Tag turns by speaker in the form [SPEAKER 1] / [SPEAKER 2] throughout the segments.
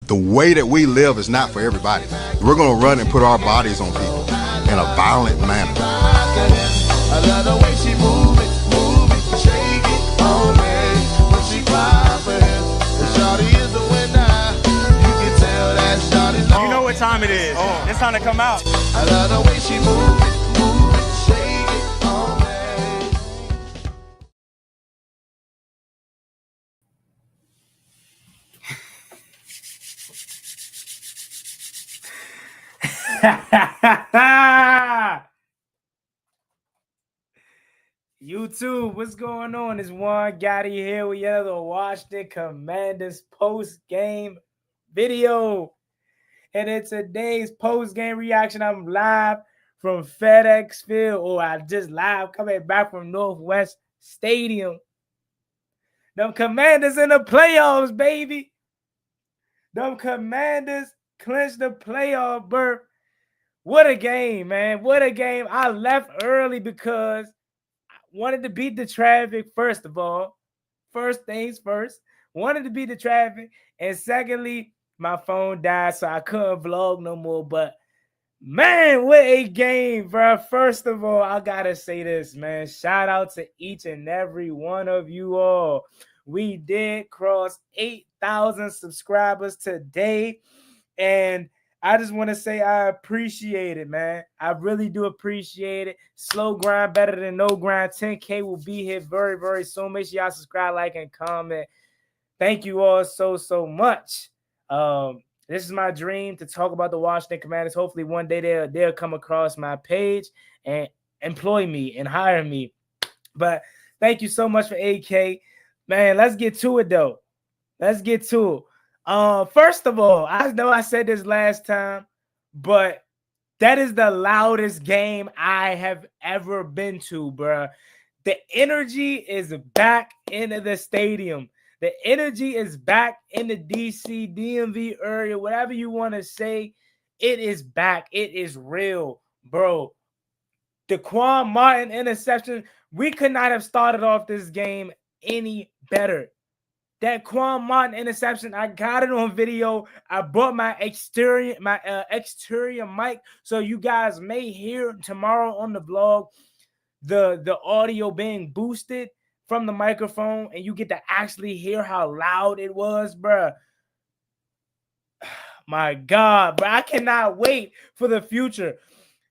[SPEAKER 1] the way that we live is not for everybody. We're going to run and put our bodies on people in a violent manner.
[SPEAKER 2] I love the way she move it, shake it on me. When she cry for him, the shawty is the winner. You can tell that shawty's
[SPEAKER 3] on. You know what time it is. It's time to come out.
[SPEAKER 2] I love the way she move it, shake it on me.
[SPEAKER 4] YouTube, what's going on? It's Juan Gotti here with another Washington Commanders post-game video. And in today's post-game reaction, I'm live from FedEx Field, or I just live coming back from Northwest Stadium. Them Commanders in the playoffs, baby. Them Commanders clinched the playoff berth. What a game, man. What a game. I left early because I wanted to beat the traffic, first of all. First things first. Wanted to beat the traffic. And secondly, my phone died, so I couldn't vlog no more. But, man, what a game, bro. First of all, I got to say this, man. Shout out to each and every one of you all. We did cross 8,000 subscribers today. And I just want to say I appreciate it, man. I really do appreciate it. Slow grind, better than no grind. 10K will be here very, very soon. Make sure y'all subscribe, like, and comment. Thank you all so much. This is my dream, to talk about the Washington Commanders. Hopefully one day they'll come across my page and employ me and hire me. But thank you so much for 8K. Man, let's get to it, though. Let's get to it. First of all, I know I said this last time, but that is the loudest game I have ever been to, bro. The energy is back into the stadium. The energy is back in the DC, DMV area, whatever you want to say. It is back. It is real, bro. The Quan Martin interception, we could not have started off this game any better. That Quan Martin interception, I got it on video. I brought my exterior mic, so you guys may hear tomorrow on the vlog the audio being boosted from the microphone, and you get to actually hear how loud it was, bruh. My God, bro, I cannot wait for the future.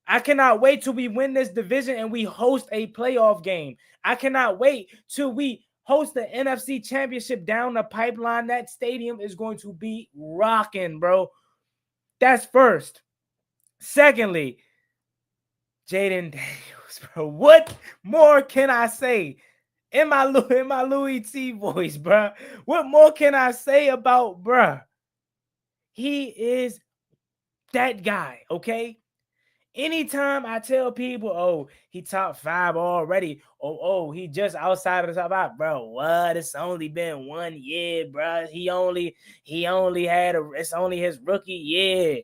[SPEAKER 4] I cannot wait till we win this division and we host a playoff game. I cannot wait till we host the NFC Championship down the pipeline. That stadium is going to be rocking, bro. That's first. Secondly, Jayden Daniels, bro. What more can I say? In my Louis T voice, bro. What more can I say about, bro? He is that guy, okay? Anytime I tell people, oh, he top 5 already, oh, he just outside of the top 5, bro, what? It's only been 1 year, bro. He only had it's only his rookie year.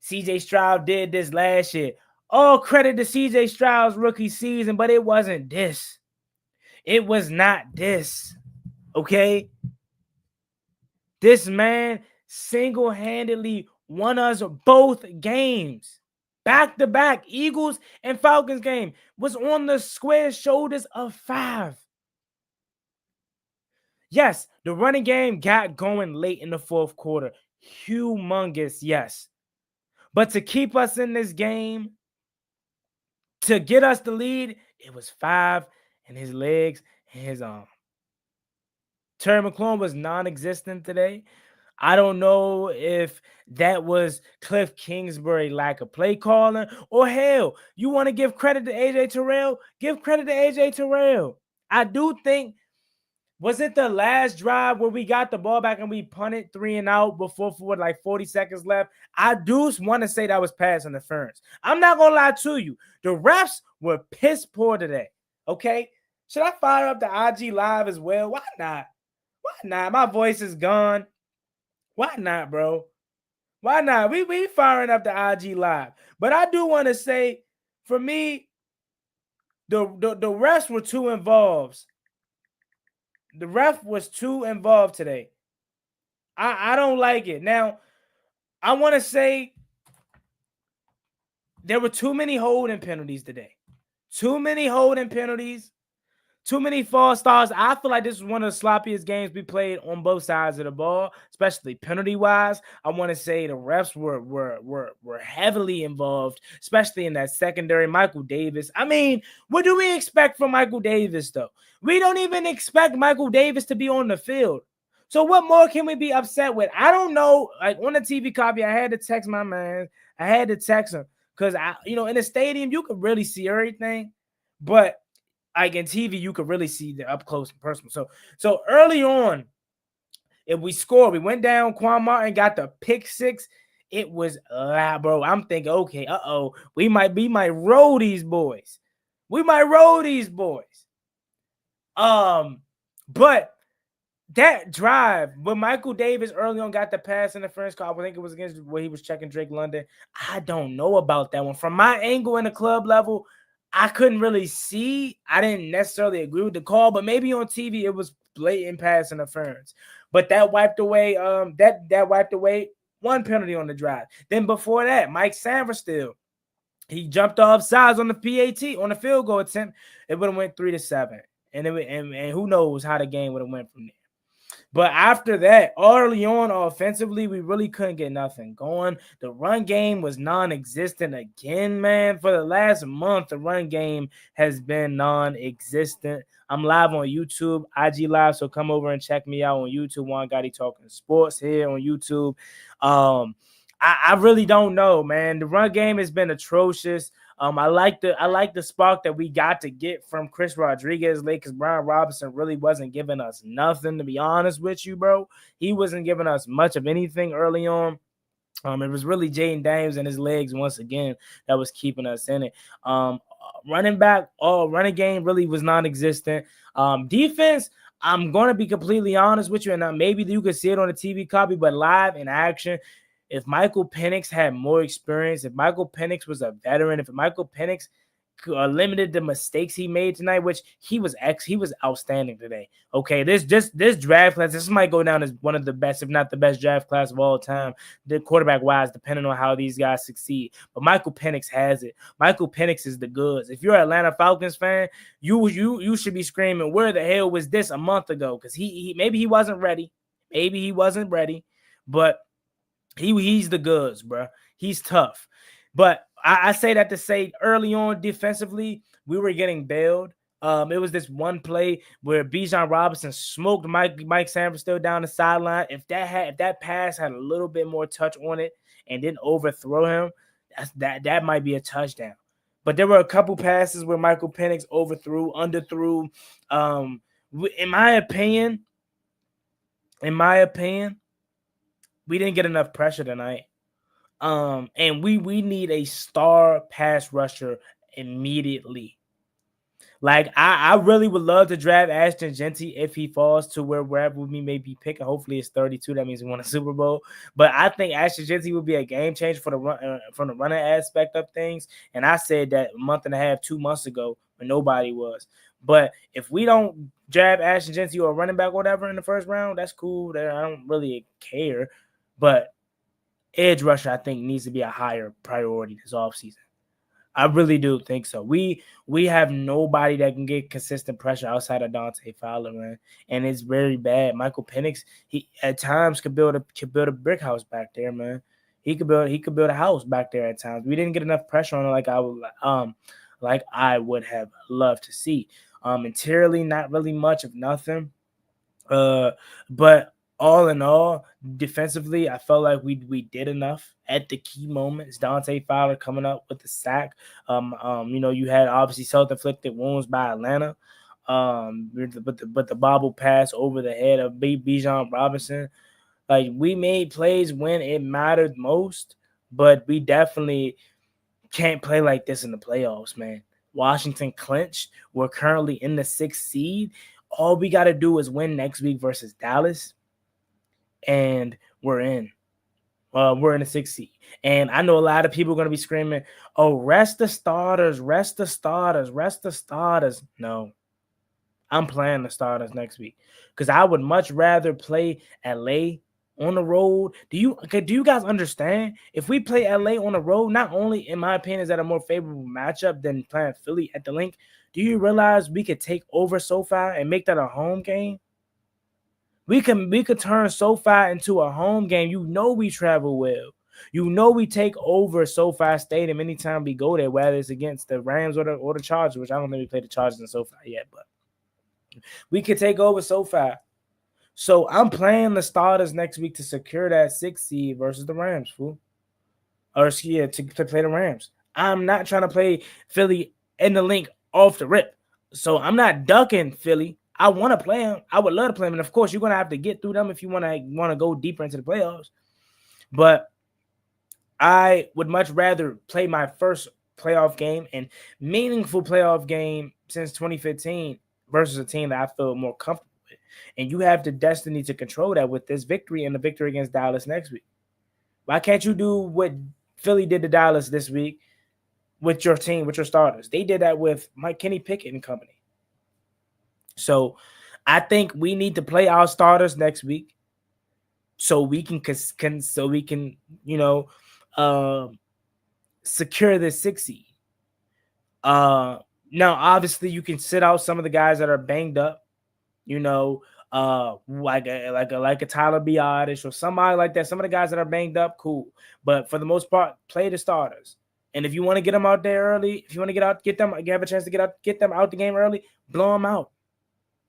[SPEAKER 4] CJ Stroud did this last year. All credit to CJ Stroud's rookie season, but it wasn't this. It was not this, okay? This man single-handedly won us both games. Back-to-back, Eagles and Falcons game was on the square shoulders of 5. Yes, the running game got going late in the fourth quarter. Humongous, yes. But to keep us in this game, to get us the lead, it was 5 and his legs and his arm. Terry McLaurin was non-existent today. I don't know if that was Cliff Kingsbury lack of play calling, or hell, you want to give credit to AJ Terrell? Give credit to AJ Terrell. I do think, was it the last drive where we got the ball back and we punted 3 and out before for like 40 seconds left? I do want to say that was pass interference. I'm not going to lie to you. The refs were piss poor today, okay? Should I fire up the IG Live as well? Why not? Why not? My voice is gone. Why not, bro? Why not? We firing up the IG Live. But I do want to say, for me, the refs were too involved. The ref was too involved today. I don't like it. Now, I want to say there were too many holding penalties today. Too many holding penalties. Too many false starts. I feel like this was one of the sloppiest games we played on both sides of the ball, especially penalty wise. I want to say the refs were heavily involved, especially in that secondary. Michael Davis. I mean, what do we expect from Michael Davis though? We don't even expect Michael Davis to be on the field. So what more can we be upset with? I don't know. Like on the TV copy, I had to text my man. I had to text him because in the stadium you could really see everything, but like in TV, you could really see the up close and personal. So early on, if we scored, we went down. Quan Martin got the pick six. It was bro. I'm thinking, okay, we might roll these boys. We might roll these boys. But that drive, when Michael Davis early on got the pass in the first call, I think it was against where he was checking Drake London. I don't know about that one. From my angle in the club level, I couldn't really see. I didn't necessarily agree with the call, but maybe on TV it was blatant pass interference. But that wiped away. That wiped away one penalty on the drive. Then before that, Mike Sanverstill, he jumped off sides on the PAT on the field goal attempt. It would have went 3-7, and who knows how the game would have went from there. But after that, early on offensively, we really couldn't get nothing going. The run game was non-existent again, man. For the last month, the run game has been non-existent. I'm live on YouTube, IG Live, so come over and check me out on YouTube. Juan Gotti Talking Sports here on YouTube. I really don't know, man. The run game has been atrocious. I like the spark that we got to get from Chris Rodriguez late because Brian Robinson really wasn't giving us nothing, to be honest with you, bro. He wasn't giving us much of anything early on. It was really Jayden Daniels and his legs once again that was keeping us in it. Running game really was non-existent. Defense, I'm going to be completely honest with you, and maybe you could see it on the TV copy, but live in action, if Michael Penix had more experience, if Michael Penix was a veteran, if Michael Penix limited the mistakes he made tonight, which he was outstanding today. Okay, this draft class, this might go down as one of the best, if not the best draft class of all time, the quarterback wise, depending on how these guys succeed. But Michael Penix has it. Michael Penix is the goods. If you're an Atlanta Falcons fan, you should be screaming, where the hell was this a month ago? Because he maybe he wasn't ready. But he's the goods, bro. He's tough. But I say that to say early on defensively, we were getting bailed. It was this one play where Bijan Robinson smoked Mike Sanverstill down the sideline. If that pass had a little bit more touch on it and didn't overthrow him, that might be a touchdown. But there were a couple passes where Michael Penix overthrew, underthrew. In my opinion, we didn't get enough pressure tonight. And we need a star pass rusher immediately. Like, I really would love to draft Ashton Jeanty if he falls to wherever we may be picking. Hopefully it's 32. That means we won a Super Bowl. But I think Ashton Jeanty would be a game changer for the run, from the running aspect of things. And I said that a month and a half, 2 months ago when nobody was. But if we don't draft Ashton Jeanty or a running back or whatever in the first round, that's cool. I don't really care. But edge rusher, I think, needs to be a higher priority this offseason. I really do think so. We have nobody that can get consistent pressure outside of Dante Fowler, man, and it's very bad. Michael Penix, he at times could build a brick house back there, man. He could build a house back there at times. We didn't get enough pressure on it like I would have loved to see. Interiorly, not really much of nothing. But all in all, defensively, I felt like we did enough at the key moments. Dante Fowler coming up with the sack. You had obviously self-inflicted wounds by Atlanta. But the bobble pass over the head of Bijan Robinson. Like, we made plays when it mattered most, but we definitely can't play like this in the playoffs, man. Washington clinched. We're currently in the 6th seed. All we got to do is win next week versus Dallas, and we're in. We're in the 6th seed. And I know a lot of people are going to be screaming, oh, rest the starters. No, I'm playing the starters next week because I would much rather play LA on the road. Do you guys understand? If we play LA on the road, not only in my opinion is that a more favorable matchup than playing Philly at the link, do you realize we could take over SoFi and make that a home game? We could turn SoFi into a home game. You know we travel well. You know we take over SoFi Stadium anytime we go there, whether it's against the Rams or the Chargers, which I don't think we played the Chargers in SoFi yet, but we could take over SoFi. So I'm playing the starters next week to secure that 6th seed versus the Rams, fool. Or yeah, to play the Rams. I'm not trying to play Philly in the link off the rip. So I'm not ducking Philly. I want to play them. I would love to play them. And of course, you're gonna have to get through them if you want to go deeper into the playoffs. But I would much rather play my first playoff game and meaningful playoff game since 2015 versus a team that I feel more comfortable with. And you have the destiny to control that with this victory and the victory against Dallas next week. Why can't you do what Philly did to Dallas this week with your team, with your starters? They did that with Kenny Pickett and company. So I think we need to play our starters next week so we can secure the 6th seed. Now obviously you can sit out some of the guys that are banged up, like a Tyler Biadasz or somebody like that. Some of the guys that are banged up, cool. But for the most part, play the starters. And if you want to get them out there early, if you want to have a chance to get them out the game early, blow them out.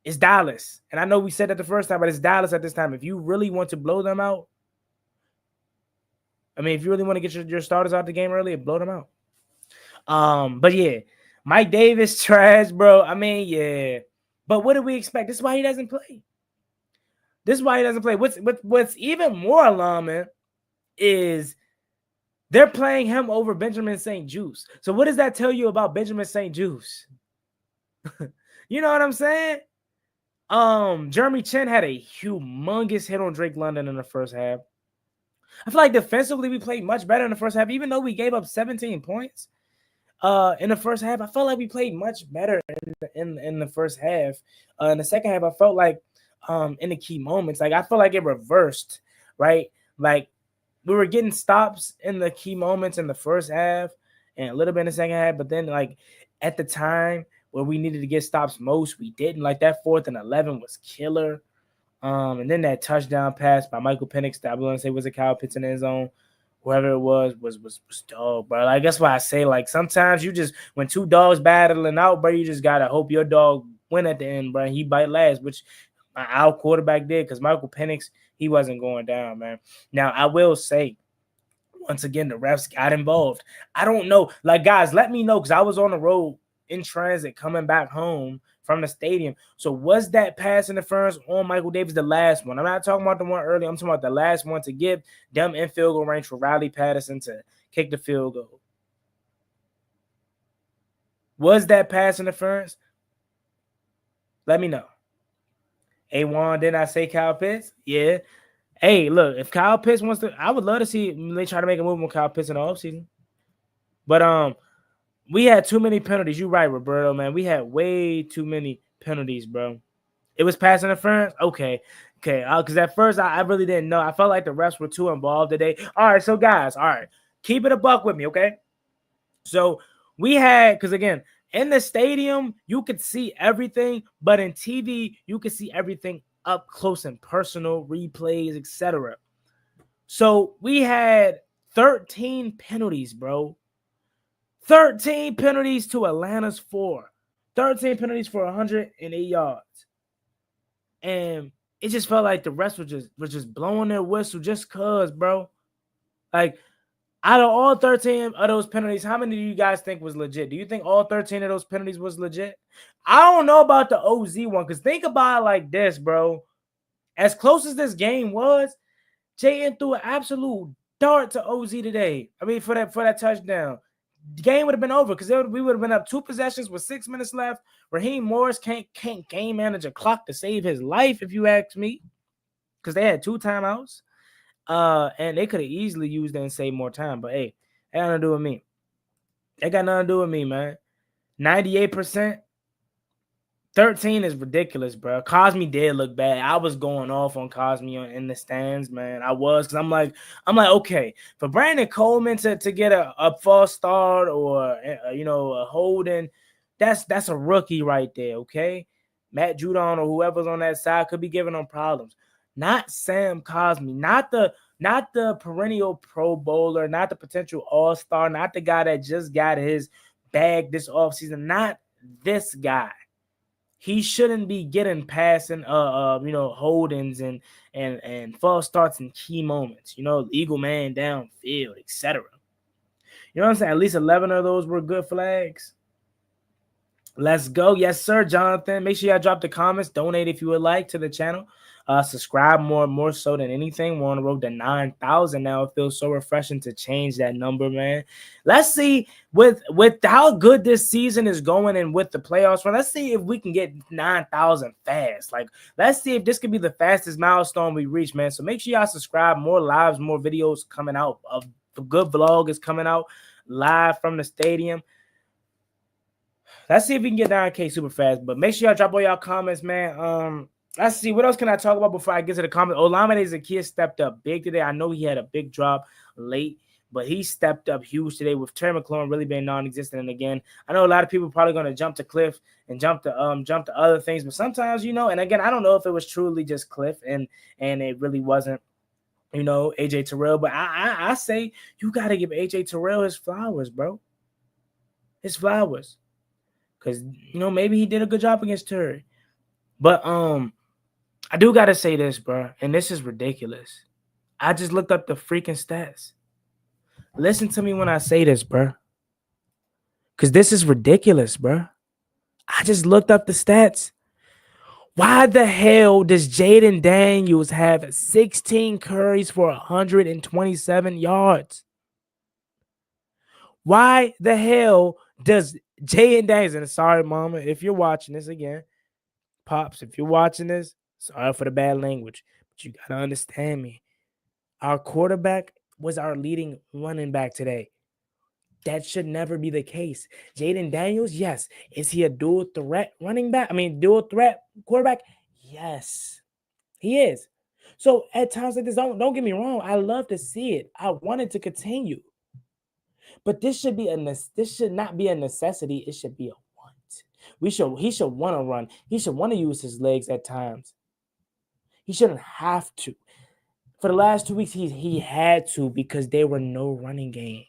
[SPEAKER 4] It's Dallas. And I know we said that the first time, but it's Dallas at this time. If you really want to blow them out, if you really want to get your starters out the game early, blow them out. But yeah, Mike Davis trash, bro. Yeah. But what do we expect? This is why he doesn't play. What's even more alarming is they're playing him over Benjamin St-Juste. So what does that tell you about Benjamin St-Juste? You know what I'm saying? Jeremy Chin had a humongous hit on Drake London in the first half. I feel like defensively we played much better in the first half, even though we gave up 17 points. In the first half, I felt like we played much better in the first half. In the second half, I felt like in the key moments, like I felt like it reversed, right? Like we were getting stops in the key moments in the first half and a little bit in the second half, but then like at the time where we needed to get stops most, we didn't. Like that 4th and 11 was killer. And then that touchdown pass by Michael Penix that I want to say was a Kyle Pitts in his zone. Whoever it was dog, bro. Like that's why I say, like, sometimes you just when two dogs battling out, bro, you just gotta hope your dog win at the end, bro. He bite last, which our quarterback did, because Michael Penix, he wasn't going down, man. Now I will say, once again, the refs got involved. I don't know, like, guys, let me know, because I was on the road in transit coming back home from the stadium. So was that pass interference on Michael Davis the last one? I'm not talking about the one early. I'm talking about the last one to give them in field goal range for Riley Patterson to kick the field goal. Was that pass interference? Let me know. Hey, Juan, didn't I say Kyle Pitts? Yeah. Hey, look, if Kyle Pitts wants to, I would love to see they try to make a move on Kyle Pitts in the offseason. But we had too many penalties. You're right, Roberto, man. We had way too many penalties, bro. It was pass interference? Okay. Because at first, I really didn't know. I felt like the refs were too involved today. All right, so, guys, keep it a buck with me, okay? So we had, because, again, in the stadium, you could see everything, but in TV, you could see everything up close and personal, replays, etc. So we had 13 penalties, bro. 13 penalties to Atlanta's 4. 13 penalties for 108 yards. And it just felt like the rest were just blowing their whistle just cuz, bro. Like, out of all 13 of those penalties, how many do you guys think was legit? Do you think all 13 of those penalties was legit? I don't know about the OZ one, because think about it like this, bro. As close as this game was, Jayden threw an absolute dart to OZ today. For that touchdown. The game would have been over, because we would have been up 2 possessions with 6 minutes left. Raheem Morris can't game manage a clock to save his life, if you ask me, because they had 2 timeouts. And they could have easily used it and saved more time. But hey, that got nothing to do with me. That got nothing to do with me, man. 98%. 13 is ridiculous, bro. Cosme did look bad. I was going off on Cosme in the stands, man. I was, because I'm like, okay, for Brandon Coleman to get a false start or a holding, that's a rookie right there, okay? Matt Judon or whoever's on that side could be giving them problems. Not Sam Cosme, not the perennial Pro Bowler, not the potential All-Star, not the guy that just got his bag this offseason, not this guy. He shouldn't be getting passing holdings and false starts in key moments, eagle man downfield, etc. You know what I'm saying? At least 11 of those were good flags. Let's go. Yes, sir, Jonathan. Make sure y'all drop the comments. Donate if you would like to the channel. Subscribe more so than anything. We're on the road to 9,000 now. It feels so refreshing to change that number, man. Let's see with how good this season is going and with the playoffs run. Let's see if we can get 9,000 fast. Like, let's see if this could be the fastest milestone we reach, man. So make sure y'all subscribe. More lives, more videos coming out. The good vlog is coming out live from the stadium. Let's see if we can get 9K super fast. But make sure y'all drop all y'all comments, man. Let's see. What else can I talk about before I get to the comments? Olamide Zaccheaus stepped up big today. I know he had a big drop late, but he stepped up huge today with Terry McLaurin really being non-existent. And again, I know a lot of people are probably going to jump to Cliff and jump to other things. But sometimes, and again, I don't know if it was truly just Cliff and it really wasn't, AJ Terrell. But I say you got to give AJ Terrell his flowers, bro. His flowers. Because, maybe he did a good job against Terry. But I do got to say this, bro. And this is ridiculous. I just looked up the freaking stats. Listen to me when I say this, bro. Because this is ridiculous, bro. I just looked up the stats. Why the hell does Jayden Daniels have 16 carries for 127 yards? Why the hell does Jayden Daniels, and sorry, mama, if you're watching this again, Pops, if you're watching this, sorry for the bad language, but you got to understand me. Our quarterback was our leading running back today. That should never be the case. Jayden Daniels, yes. Is he a dual threat running back? Dual threat quarterback? Yes, he is. So at times like this, don't get me wrong. I love to see it. I want it to continue. But this should not be a necessity. It should be a want. He should want to run. He should want to use his legs at times. He shouldn't have to. For the last 2 weeks, he had to because there were no running game.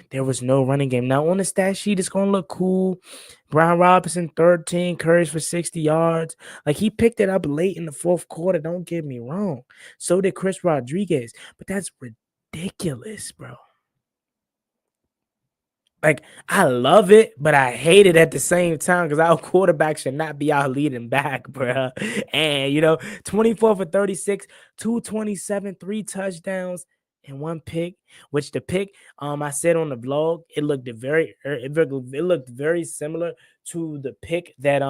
[SPEAKER 4] There was no running game. Now on the stat sheet, it's gonna look cool. Brian Robinson, 13 carries for 60 yards. Like, he picked it up late in the fourth quarter. Don't get me wrong. So did Chris Rodriguez. But that's ridiculous, bro. Like, I love it, but I hate it at the same time because our quarterback should not be our leading back, bro. And, 24 for 36, 227, 3 touchdowns, and 1 pick, which the pick, I said on the vlog, it looked very similar to the pick that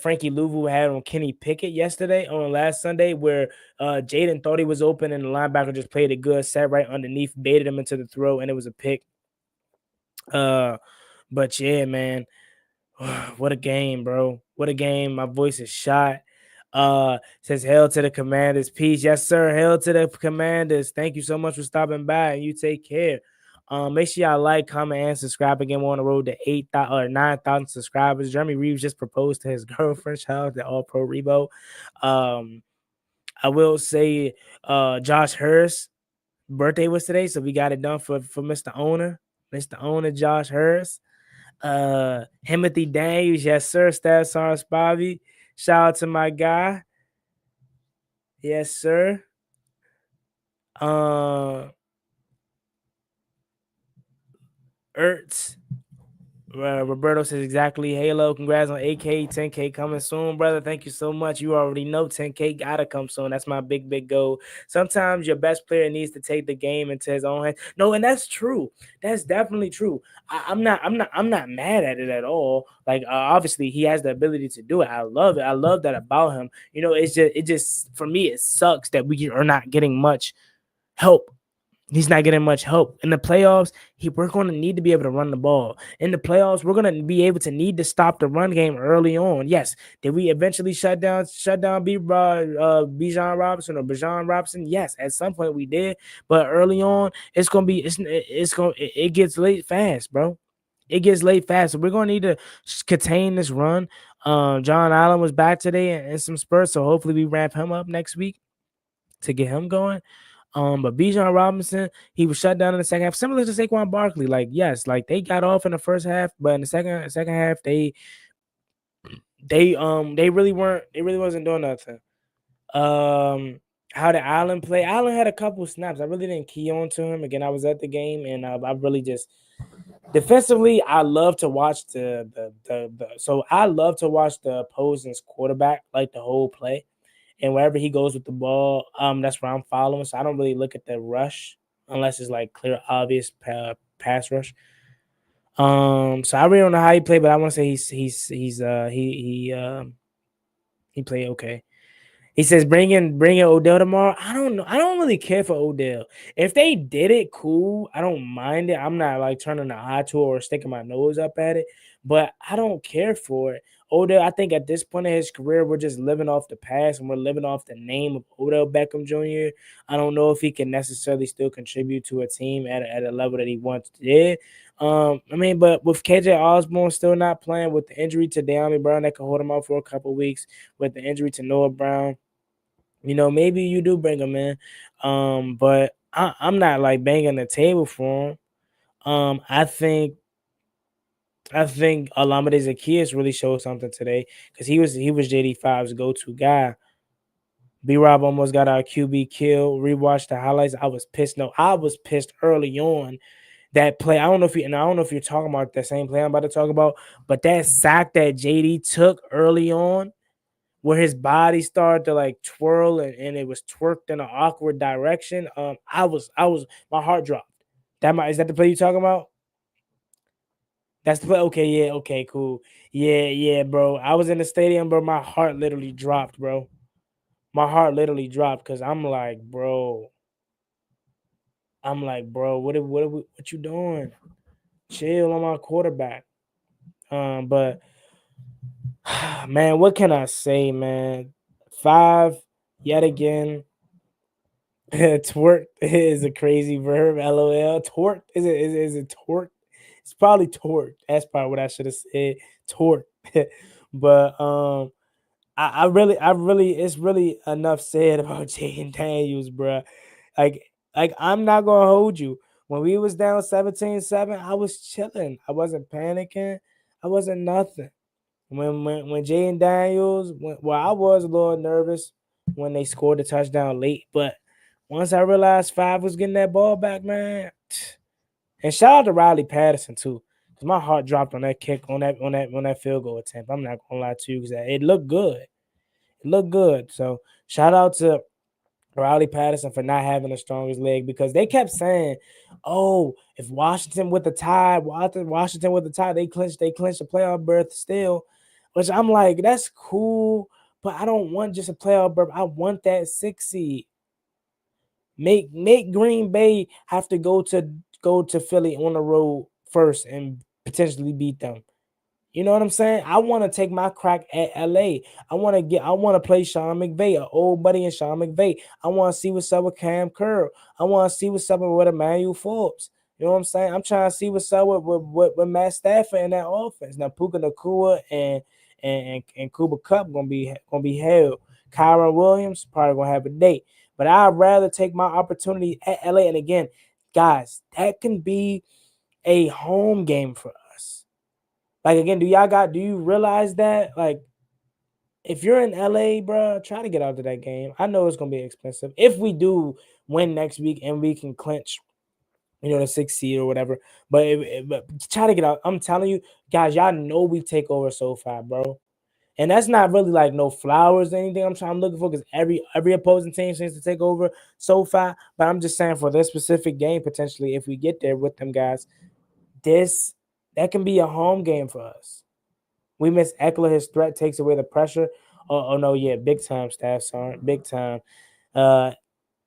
[SPEAKER 4] Frankie Louvu had on Kenny Pickett on last Sunday, where Jayden thought he was open and the linebacker just played it good, sat right underneath, baited him into the throw, and it was a pick. But yeah, man, what a game, bro. What a game. My voice is shot. Says hail to the Commanders. Peace. Yes, sir. Hail to the Commanders. Thank you so much for stopping by, and you take care. Make sure y'all like, comment, and subscribe. Again, we're on the road to 8,000 or 9,000 subscribers. Jeremy Reeves just proposed to his girlfriend. Shout out to All Pro Rebo. I will say, Josh Hurst birthday was today, so we got it done for Mr. Owner. Mr. Owner, Josh Hurst. Timothy Daniels, yes, sir. Stats Sars Bobby. Shout out to my guy. Yes, sir. Ertz. Roberto says exactly. Halo, congrats on 8K, 10K coming soon, brother. Thank you so much. You already know 10K gotta come soon. That's my big goal. Sometimes your best player needs to take the game into his own hands. No, and that's true. That's definitely true. I'm not mad at it at all. Like, obviously he has the ability to do it. I love it. I love that about him. It just for me, it sucks that we are not getting much help He's not getting much help. In the playoffs, we're going to need to be able to run the ball. In the playoffs, we're going to be able to need to stop the run game early on. Yes, did we eventually shut down Bijan Robinson or Bijan Robinson? Yes, at some point we did, but early on, it gets late fast, bro. It gets late fast. So we're going to need to contain this run. John Allen was back today in some spurts, so hopefully we ramp him up next week to get him going. But Bijan Robinson, he was shut down in the second half, similar to Saquon Barkley. Like, yes, like they got off in the first half, but in the second half, they really weren't. They really wasn't doing nothing. How did Allen play? Allen had a couple snaps. I really didn't key on to him. Again, I was at the game, and I really just defensively, I love to watch so I love to watch the opposing quarterback like the whole play. And wherever he goes with the ball, that's where I'm following. So I don't really look at the rush unless it's like clear, obvious pass rush. So I really don't know how he played, but I want to say he played okay. He says bring in Odell tomorrow. I don't know. I don't really care for Odell. If they did it, cool. I don't mind it. I'm not like turning an eye to it or sticking my nose up at it, but I don't care for it. Odell, I think at this point in his career, we're just living off the past and we're living off the name of Odell Beckham Jr. I don't know if he can necessarily still contribute to a team at a level that he once did. But with KJ Osborne still not playing, with the injury to De'Ami Brown that could hold him out for a couple weeks, with the injury to Noah Brown, maybe you do bring him in. But I'm not like banging the table for him. I think Olamide Zaccheaus really showed something today because he was JD5's go-to guy. B-Rob almost got our QB kill. Rewatched the highlights. I was pissed. No, I was pissed early on. That play, I don't know if you're talking about the same play I'm about to talk about, but that sack that JD took early on, where his body started to like twirl and it was twerked in an awkward direction. I was my heart dropped. Is that the play you talking about? That's the play. Okay, yeah, okay, cool. Yeah, bro. I was in the stadium, bro. My heart literally dropped, bro. My heart literally dropped because I'm like, bro. What you doing? Chill on my quarterback. But man, what can I say, man? 5 yet again. Twerk is a crazy verb. LOL. Twerk is it twerk? It's probably twerk. That's probably what I should have said. Twerk. But it's really enough said about Jayden Daniels, bro. Like I'm not gonna hold you. When we was down 17-7, I was chilling. I wasn't panicking. I wasn't nothing. When Jayden Daniels, I was a little nervous when they scored the touchdown late, but once I realized 5 was getting that ball back, man, and shout out to Riley Patterson too, because my heart dropped on that kick on that field goal attempt. I'm not gonna lie to you, because it looked good. It looked good. So shout out to Riley Patterson for not having the strongest leg, because they kept saying, "Oh, if Washington with the tie, they clinched the playoff berth still," which I'm like, that's cool, but I don't want just a playoff berth. I want that 6 seed. Make Green Bay have to go to Philly on the road first and potentially beat them. You know what I'm saying? I want to take my crack at LA. I want to play Sean McVay, an old buddy in Sean McVay. I want to see what's up with Cam Curl. I want to see what's up with Emmanuel Forbes. You know what I'm saying? I'm trying to see what's up with Matt Stafford in that offense. Now Puka Nacua and Cooper Kupp gonna be held. Kyron Williams probably gonna have a date. But I'd rather take my opportunity at LA. And again, guys, that can be a home game for us. Like, again, do you realize that? Like, if you're in LA, bro, try to get out to that game. I know it's gonna be expensive. If we do win next week and we can clinch, the 6th seed or whatever. But try to get out. I'm telling you, guys, y'all know we take over SoFi, bro. And that's not really like no flowers or anything I'm looking for, because every opposing team seems to take over SoFi. But I'm just saying, for this specific game, potentially, if we get there with them guys, that can be a home game for us. We miss Eckler. His threat takes away the pressure. Oh no, yeah, big time, Staff Sergeant, big time.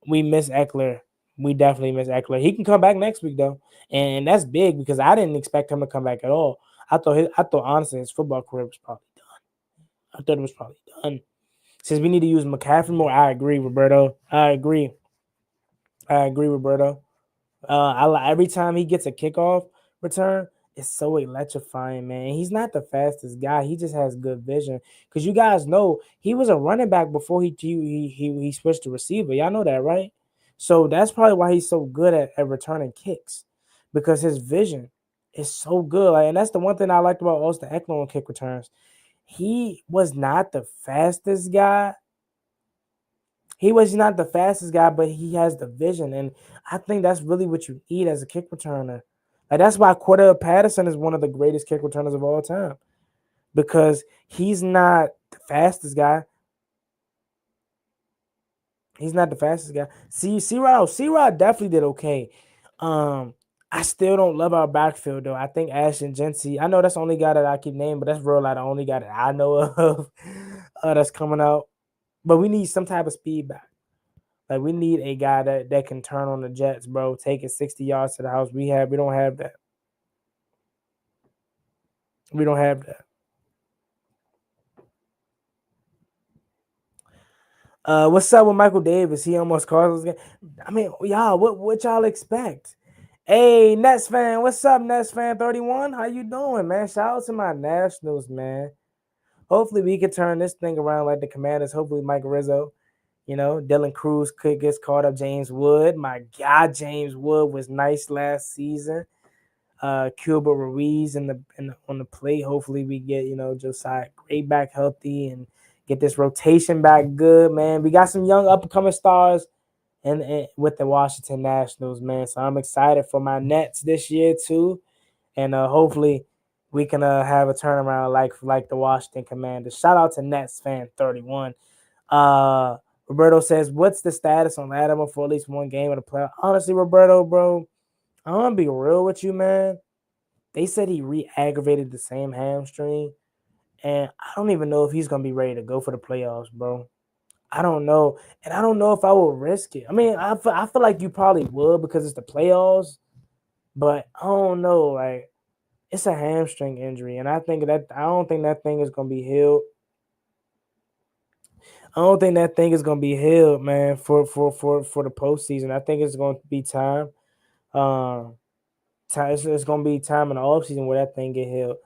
[SPEAKER 4] We miss Eckler. We definitely miss Eckler. He can come back next week though, and that's big because I didn't expect him to come back at all. I thought honestly his football career was probably done. I thought it was probably done. Since we need to use McCaffrey more, I agree, Roberto. I agree, Roberto. Every time he gets a kickoff return, it's so electrifying, man. He's not the fastest guy. He just has good vision. Because you guys know he was a running back before he switched to receiver. Y'all know that, right? So that's probably why he's so good at returning kicks, because his vision is so good. Like, and that's the one thing I liked about Austin Eckler on kick returns. He was not the fastest guy. He was not the fastest guy, but he has the vision, and I think that's really what you need as a kick returner. Like, that's why Cordell Patterson is one of the greatest kick returners of all time, because he's not the fastest guy. He's not the fastest guy. C-Rod definitely did okay. I still don't love our backfield though. I think Ashton Jency. I know that's the only guy that I keep naming, but that's real. Like the only guy that I know of that's coming out. But we need some type of speed back. Like we need a guy that can turn on the Jets, bro. Take it 60 yards to the house. We don't have that. We don't have that. What's up with Michael Davis? He almost cost us game. I mean, y'all, what y'all expect? Hey, Nets fan, what's up, Nets fan 31? How you doing, man? Shout out to my Nationals, man. Hopefully we can turn this thing around like the Commanders. Hopefully Mike Rizzo, Dylan Cruz could get caught up. James Wood, my God, James Wood was nice last season. Cuba Ruiz on the plate. Hopefully we get Josiah Gray back healthy and get this rotation back good, man. We got some young up and coming stars and with the Washington Nationals, man. So I'm excited for my Nets this year too, and hopefully we can have a turnaround like the Washington Commanders. Shout out to Nets fan 31. Roberto says, "What's the status on Latimer for at least one game of the playoff?" Honestly, Roberto, bro, I'm gonna be real with you, man. They said he re-aggravated the same hamstring, and I don't even know if he's gonna be ready to go for the playoffs, bro. I don't know, and I don't know if I will risk it. I mean, I feel like you probably would because it's the playoffs, but I don't know. Like, it's a hamstring injury, and I don't think that thing is gonna be healed. I don't think that thing is gonna be healed, man, for the postseason. I think it's gonna be time. It's gonna be time in the offseason where that thing get healed.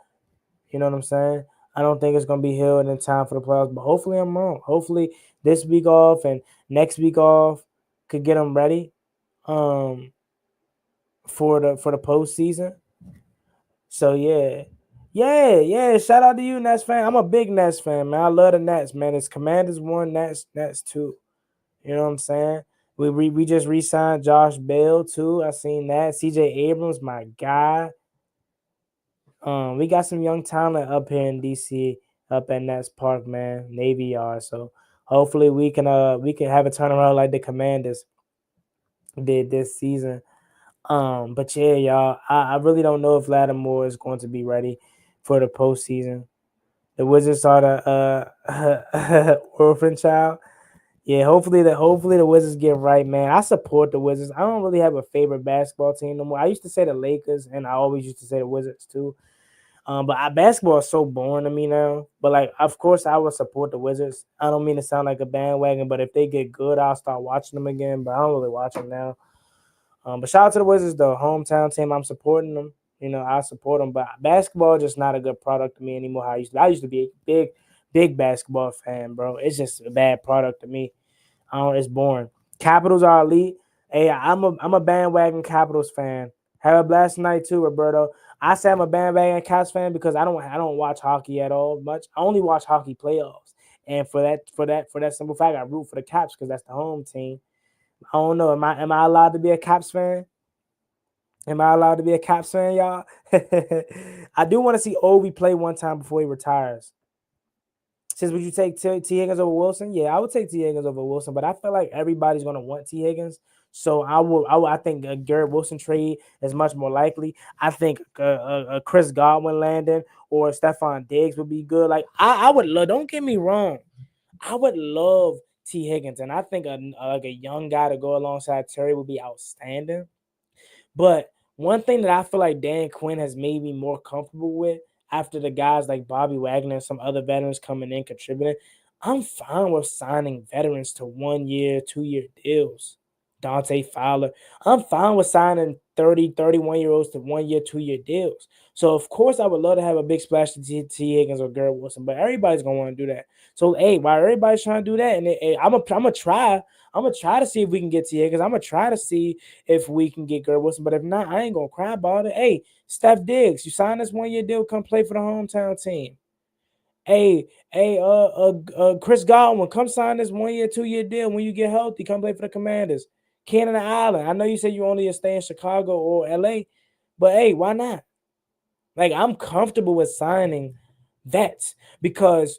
[SPEAKER 4] You know what I'm saying? I don't think it's gonna be healed in time for the playoffs, but hopefully I'm wrong. Hopefully this week off and next week off could get them ready for the postseason. So yeah. Shout out to you, Nets fan. I'm a big Nets fan, man. I love the Nets, man. It's Commanders 1, Nets 2. You know what I'm saying? We just re-signed Josh Bell too. I seen that. CJ Abrams, my guy. We got some young talent up here in DC, up at Nets Park, man, Navy Yard. So hopefully we can have a turnaround like the Commanders did this season. But yeah, y'all, I really don't know if Lattimore is going to be ready for the postseason. The Wizards are the orphan child. Yeah, hopefully the Wizards get right, man. I support the Wizards. I don't really have a favorite basketball team no more. I used to say the Lakers, and I always used to say the Wizards too. But basketball is so boring to me now. But like, of course, I would support the Wizards. I don't mean to sound like a bandwagon, but if they get good, I'll start watching them again. But I don't really watch them now. But shout out to the Wizards, the hometown team. I'm supporting them. I support them. But basketball is just not a good product to me anymore. I used to be a big basketball fan, bro. It's just a bad product to me. It's boring. Capitals are elite. Hey, I'm a bandwagon Capitals fan. Have a blast night too, Roberto. I say I'm a bandwagon Caps fan because I don't watch hockey at all much. I only watch hockey playoffs, and for that simple fact, I root for the Caps because that's the home team. I don't know. Am I allowed to be a Caps fan? Am I allowed to be a Caps fan, y'all? I do want to see Ovi play one time before he retires. Since would you take T. Higgins over Wilson? Yeah, I would take T. Higgins over Wilson, but I feel like everybody's going to want T. Higgins. So I think a Garrett Wilson trade is much more likely. I think a Chris Godwin landing or Stephon Diggs would be good. Like I would love. Don't get me wrong. I would love T. Higgins, and I think like a young guy to go alongside Terry would be outstanding. But one thing that I feel like Dan Quinn has made me more comfortable with after the guys like Bobby Wagner and some other veterans coming in contributing, I'm fine with signing veterans to 1 year, 2 year deals. Dante Fowler. I'm fine with signing 30, 31-year-olds to 1 year, 2 year deals. So, of course, I would love to have a big splash to T. Higgins or Garrett Wilson, but everybody's going to want to do that. So, hey, while everybody's trying to do that, and I'm going to try. I'm going to try to see if we can get T. Higgins. I'm going to try to see if we can get Garrett Wilson. But if not, I ain't going to cry about it. Hey, Steph Diggs, you signed this 1 year deal, come play for the hometown team. Hey, Chris Godwin, come sign this 1 year, 2 year deal. When you get healthy, come play for the Commanders. Cannon Island. I know you said you only stay in Chicago or LA, but hey, why not? Like, I'm comfortable with signing vets because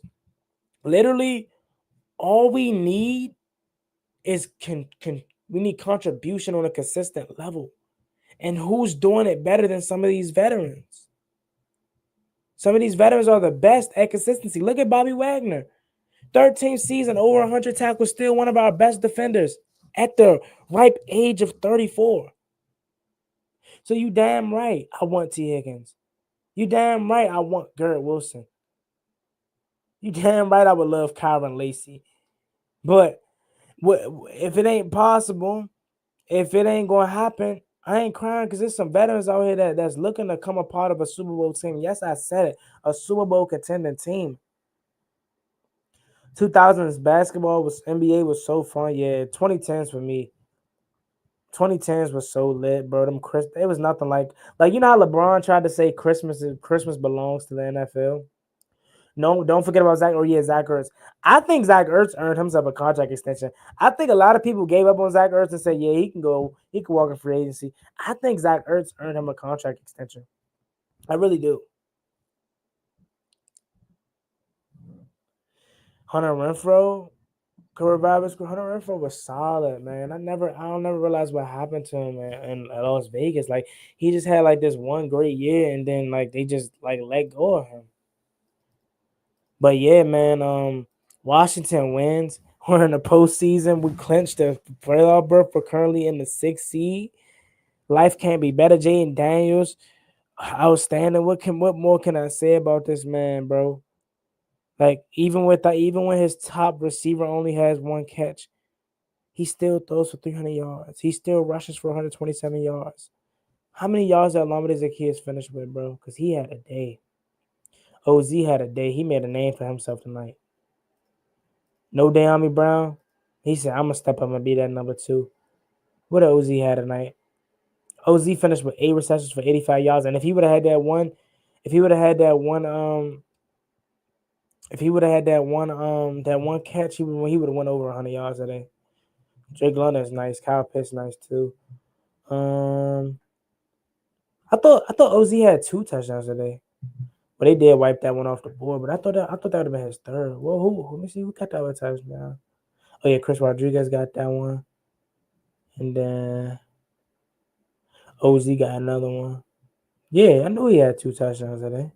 [SPEAKER 4] literally all we need is we need contribution on a consistent level. And who's doing it better than some of these veterans? Some of these veterans are the best at consistency. Look at Bobby Wagner. 13th season, over 100 tackles, still one of our best defenders at the ripe age of 34. So you damn right I want T. Higgins. You damn right I want Garrett Wilson. You damn right I would love Kyron Lacey. But if it ain't possible, if it ain't going to happen, I ain't crying because there's some veterans out here that's looking to come a part of a Super Bowl team. Yes, I said it. A Super Bowl contending team. 2000s basketball NBA was so fun. Yeah, 2010s for me. 2010s was so lit, bro. It was nothing like you know how LeBron tried to say Christmas belongs to the NFL. No, don't forget about Zach Ertz. I think Zach Ertz earned himself a contract extension. I think a lot of people gave up on Zach Ertz and said, yeah, he can walk in free agency. I think Zach Ertz earned him a contract extension. I really do. Hunter Renfrow could revive his career. Hunter Renfrow was solid, man. I'll never realize what happened to him in Las Vegas. Like, he just had like this one great year, and then like they just like let go of him. But yeah, man, Washington wins. We're in the postseason. We clinched the playoff berth. We're currently in the 6th seed. Life can't be better. Jayden Daniels, outstanding. What more can I say about this man, bro? Like, even when his top receiver only has one catch, he still throws for 300 yards. He still rushes for 127 yards. How many yards that Lamar Zaccheaus finished with, bro? Because he had a day. OZ had a day. He made a name for himself tonight. No De'Ami Brown. He said, I'm going to step up and be that number 2. What did OZ had tonight? OZ finished with 8 receptions for 85 yards. And if he would have had that one catch, he would have went over 100 yards today. Drake London is nice. Kyle Pitts nice too. I thought OZ had 2 touchdowns today. But they did wipe that one off the board. But I thought that would have been his third. Well, let me see who got that one touchdown. Oh yeah, Chris Rodriguez got that one. And then OZ got another one. Yeah, I knew he had 2 touchdowns today.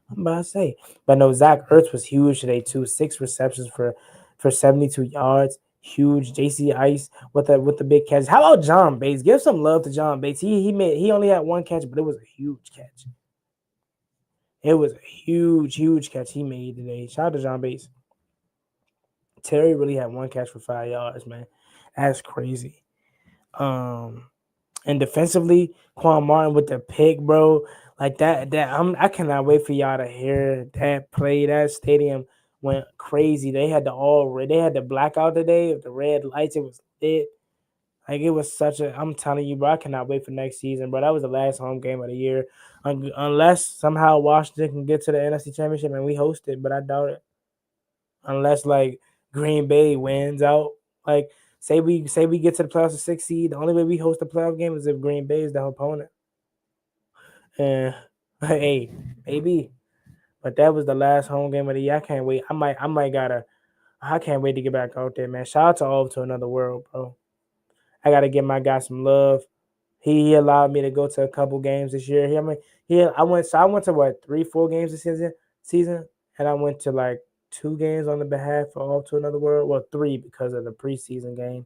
[SPEAKER 4] I'm about to say. But no, Zach Ertz was huge today too. 6 receptions for 72 yards. Huge. JC Ice with the big catch. How about John Bates? Give some love to John Bates. He only had 1 catch, but it was a huge catch. It was a huge catch he made today. Shout out to John Bates. Terry really had 1 catch for 5 yards, man. That's crazy. And defensively, Quan Martin with the pick, bro. Like that I cannot wait for y'all to hear that play. That stadium went crazy. They had the blackout today with the red lights. It was lit. Like, it was I'm telling you, bro, I cannot wait for next season, bro. That was the last home game of the year. Unless somehow Washington can get to the NFC Championship and we host it, but I doubt it. Unless like Green Bay wins out. Like, say we get to the playoffs of 6 seed. The only way we host a playoff game is if Green Bay is the opponent. And hey, maybe. But that was the last home game of the year. I can't wait. I can't wait to get back out there, man. Shout out to Off to Another World, bro. I gotta give my guy some love. He allowed me to go to a couple games this year. I went to what 3-4 games this season, and I went to like 2 games on the behalf of All to Another World. Well, 3 because of the preseason game.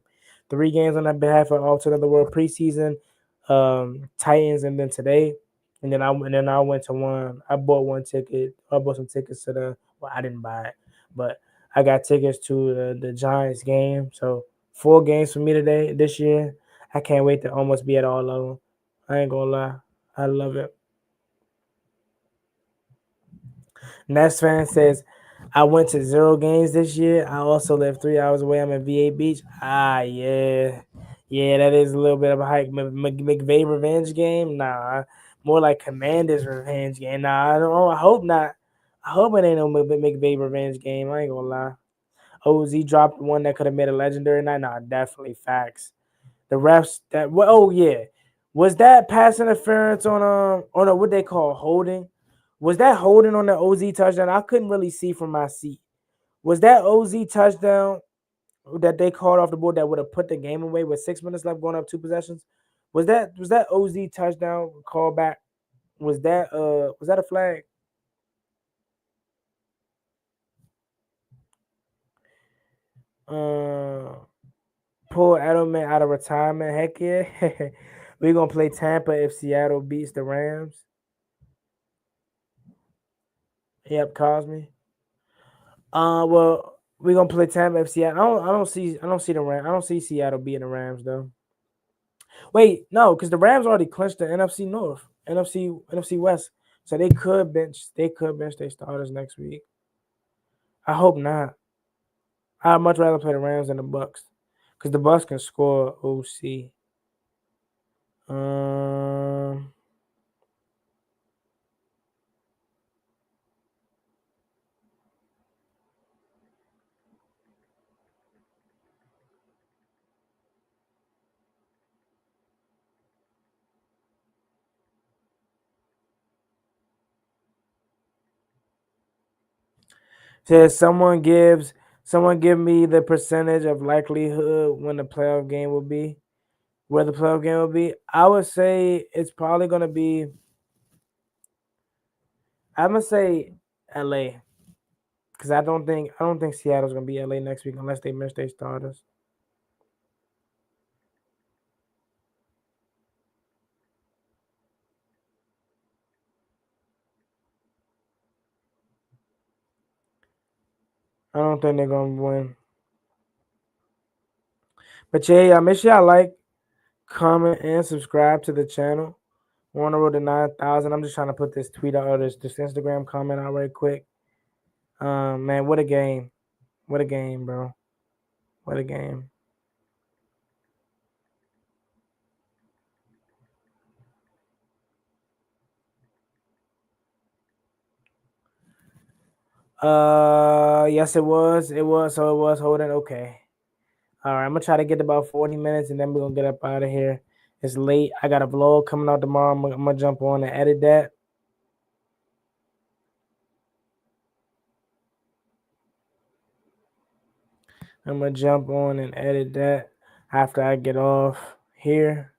[SPEAKER 4] 3 games on the behalf of All to Another World preseason, Titans, and then today. And then I went to one. I bought one ticket. I bought some tickets to the. Well, I didn't buy it, but I got tickets to the Giants game. So 4 games for me today this year. I can't wait to almost be at all of them. I ain't gonna lie. I love it. Nets fan says, I went to 0 games this year. I also live 3 hours away. I'm in VA Beach. Yeah. Yeah, that is a little bit of a hike. McVay revenge game? Nah. More like Commanders revenge game. Nah, I hope not. I hope it ain't no McVay revenge game. I ain't gonna lie. OZ dropped one that could have made a legendary night. Nah, definitely facts. The refs that yeah. Was that pass interference on a what they call holding? Was that holding on the OZ touchdown? I couldn't really see from my seat. Was that OZ touchdown that they called off the board that would have put the game away with 6 minutes left going up 2 possessions? Was that OZ touchdown call back? Was that a flag? Pull Edelman out of retirement. Heck yeah. We're gonna play Tampa if Seattle beats the Rams. Yep, Cosme. Well, we're gonna play Tampa if Seattle. I don't see the Rams. I don't see Seattle beating the Rams though. Wait, no, because the Rams already clinched the NFC North, NFC West, so they could bench their starters next week. I hope not. I'd much rather play the Rams than the Bucks, because the Bucks can score OC. Says someone give me the percentage of likelihood when the playoff game will be, where the playoff game will be. I would say it's probably gonna be. I'm gonna say LA, because I don't think Seattle's gonna be LA next week unless they miss their starters. I don't think they're gonna win. But yeah, make sure y'all like, comment, and subscribe to the channel. We're on the road to 9,000. I'm just trying to put this tweet out or this Instagram comment out right quick. Man, what a game. What a game, bro. What a game. Yes, it was. So it was holding. Okay. All right, I'm gonna try to get about 40 minutes and then we're gonna get up out of here. It's late. I got a vlog coming out tomorrow. I'm gonna jump on and edit that. I'm gonna jump on and edit that after I get off here.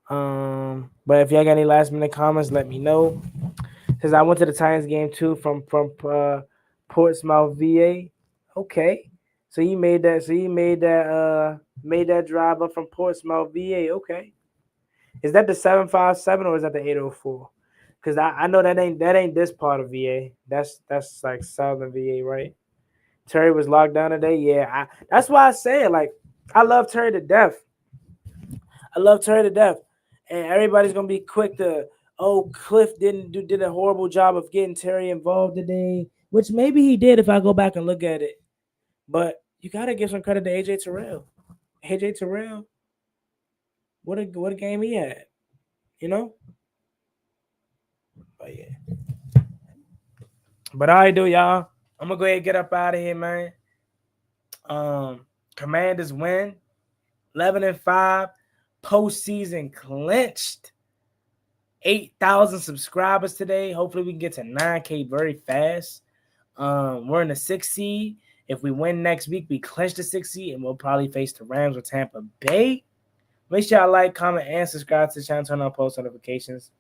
[SPEAKER 4] But if y'all got any last minute comments, let me know. Because I went to the Titans game too from Portsmouth, VA. Okay. So you made that made that drive up from Portsmouth, VA. Okay. Is that the 757 or is that the 804? Because I know that ain't this part of VA. That's like Southern VA, right? Terry was locked down today. Yeah, that's why I say it. Like, I love Terry to death. And everybody's gonna be quick to, oh, Cliff did a horrible job of getting Terry involved today, which maybe he did if I go back and look at it. But you gotta give some credit to AJ Terrell. AJ Terrell, what a game he had, you know. But yeah. But all right, y'all. I'm gonna go ahead and get up out of here, man. Commanders win 11-5, postseason clinched. 8,000 subscribers today. Hopefully we can get to 9K very fast. We're in the 6th seed. If we win next week, we clinch the 6th seed, and we'll probably face the Rams or Tampa Bay. Make sure y'all like, comment, and subscribe to the channel. Turn on post notifications.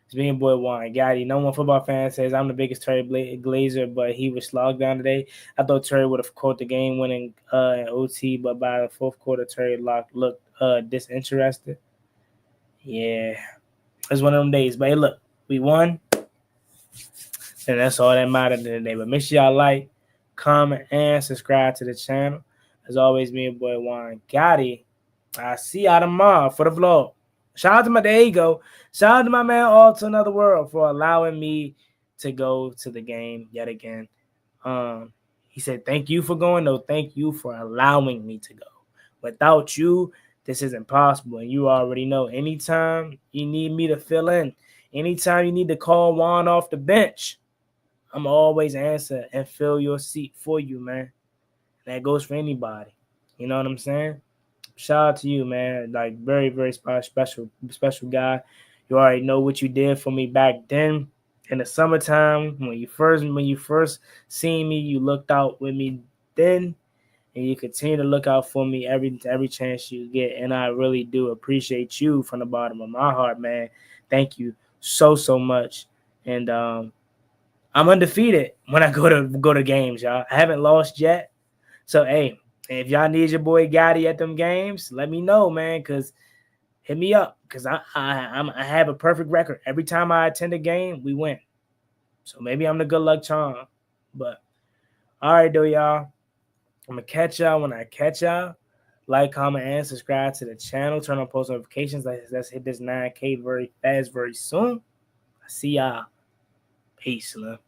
[SPEAKER 4] It's me and boy Juan Gotti. No one football fan says I'm the biggest Terry Glazer, but he was slogged down today. I thought Terry would have caught the game winning in OT, but by the fourth quarter, Terry looked disinterested. Yeah, it's one of them days. But hey, look, we won, and that's all that mattered today. But make sure y'all like, comment, and subscribe to the channel. As always, me and boy Juan Gotti. I see y'all tomorrow for the vlog. Shout out to there you go. Shout out to my man All to Another World for allowing me to go to the game yet again. He said, thank you for going. No, thank you for allowing me to go. Without you, this is impossible. And you already know, anytime you need me to fill in, anytime you need to call Juan off the bench, I'm always answer and fill your seat for you, man. That goes for anybody. You know what I'm saying? Shout out to you, man. Like, very, very special guy. You already know what you did for me back then in the summertime when you first seen me. You looked out with me then, and you continue to look out for me every chance you get. And I really do appreciate you from the bottom of my heart, man. Thank you so much. And I'm undefeated when I go to games, y'all. I haven't lost yet. So hey. If y'all need your boy Gotti at them games, let me know, man, because hit me up, because I have a perfect record. Every time I attend a game, we win. So maybe I'm the good luck charm. But all right, though, y'all. I'm going to catch y'all when I catch y'all. Like, comment, and subscribe to the channel. Turn on post notifications. Let's hit this 9K very fast, very soon. I see y'all. Peace, love.